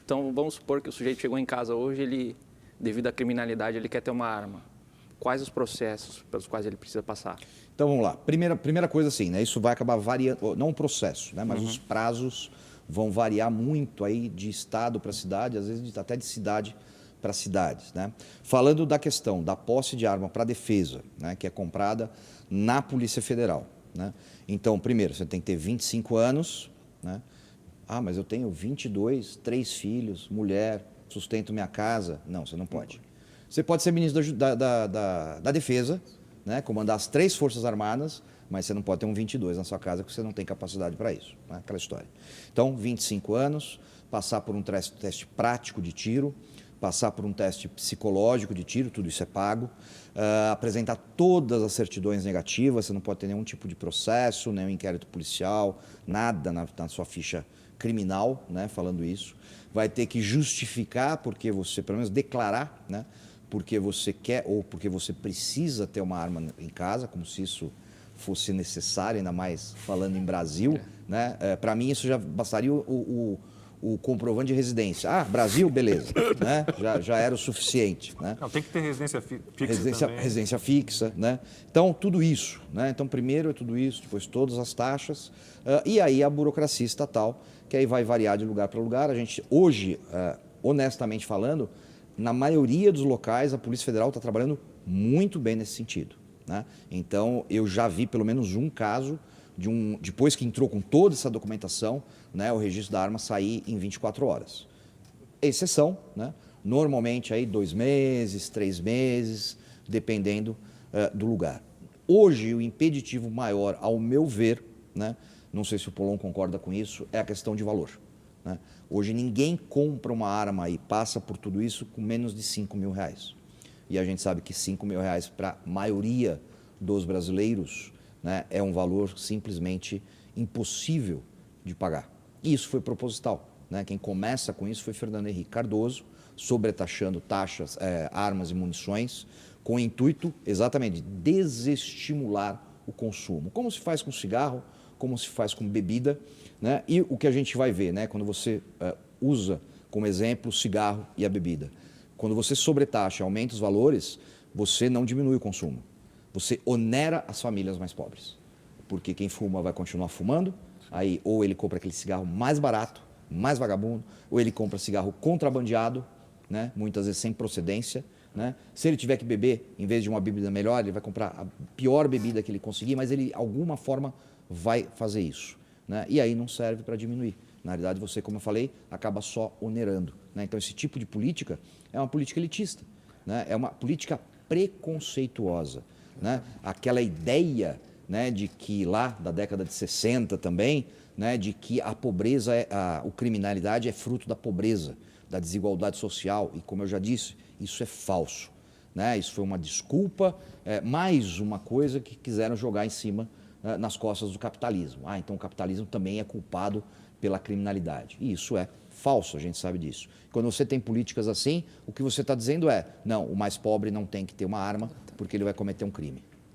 Então, vamos supor que o sujeito chegou em casa hoje, ele, devido à criminalidade, ele quer ter uma arma. Quais os processos pelos quais ele precisa passar? Então, vamos lá. Primeira coisa assim, né? Isso vai acabar variando, não o processo, né? Mas os prazos vão variar muito aí de estado para cidade, às vezes até de cidade para cidades, né? Falando da questão da posse de arma para defesa, né? Que é comprada na Polícia Federal, né? Então, primeiro, você tem que ter 25 anos, né? Ah, mas eu tenho 22, 3 filhos, mulher, sustento minha casa. Não, você não pode. Você pode ser ministro da Defesa, né? Comandar as 3 Forças Armadas, mas você não pode ter um 22 na sua casa, porque você não tem capacidade para isso, né? Aquela história. Então, 25 anos, passar por um teste prático de tiro, passar por um teste psicológico de tiro, tudo isso é pago, apresentar todas as certidões negativas, você não pode ter nenhum tipo de processo, nenhum inquérito policial, nada na sua ficha criminal, né, falando isso. Vai ter que justificar, porque você, pelo menos declarar, né, porque você quer ou porque você precisa ter uma arma em casa, como se isso fosse necessário, ainda mais falando em Brasil, né? Para mim isso já bastaria o comprovante de residência. Ah, Brasil, beleza, né? Já era o suficiente, né? Não, tem que ter residência fixa também. Residência fixa, né? Então, tudo isso, né? Então, primeiro é tudo isso, depois todas as taxas, e aí a burocracia estatal, que aí vai variar de lugar para lugar. A gente, hoje, honestamente falando, na maioria dos locais, a Polícia Federal está trabalhando muito bem nesse sentido, né? Então, eu já vi pelo menos um caso depois que entrou com toda essa documentação, né, o registro da arma sair em 24 horas. Exceção, né? Normalmente aí 2 meses, 3 meses, dependendo do lugar. Hoje, o impeditivo maior, ao meu ver, né, não sei se o Polon concorda com isso, é a questão de valor, né? Hoje ninguém compra uma arma e passa por tudo isso com menos de R$5.000. E a gente sabe que R$5.000 para a maioria dos brasileiros, né, é um valor simplesmente impossível de pagar. E isso foi proposital, né? Quem começa com isso foi Fernando Henrique Cardoso, sobretaxando taxas, armas e munições, com o intuito exatamente de desestimular o consumo. Como se faz com cigarro, como se faz com bebida, né? E o que a gente vai ver, né, quando você usa como exemplo o cigarro e a bebida. Quando você sobretaxa, aumenta os valores, você não diminui o consumo. Você onera as famílias mais pobres, porque quem fuma vai continuar fumando, aí ou ele compra aquele cigarro mais barato, mais vagabundo, ou ele compra cigarro contrabandeado, né, muitas vezes sem procedência, né? Se ele tiver que beber, em vez de uma bebida melhor, ele vai comprar a pior bebida que ele conseguir, mas ele, de alguma forma, vai fazer isso, né? E aí não serve para diminuir. Na realidade, você, como eu falei, acaba só onerando, né? Então, esse tipo de política é uma política elitista, né? É uma política preconceituosa, né? Aquela ideia, né, de que lá da década de 60 também, né, de que a pobreza, a criminalidade é fruto da pobreza, da desigualdade social, e como eu já disse, isso é falso, né? Isso foi uma desculpa, mais uma coisa que quiseram jogar em cima, nas costas do capitalismo. Ah, então o capitalismo também é culpado pela criminalidade. E isso é falso, a gente sabe disso. Quando você tem políticas assim, o que você está dizendo é, não, o mais pobre não tem que ter uma arma porque ele vai cometer um crime.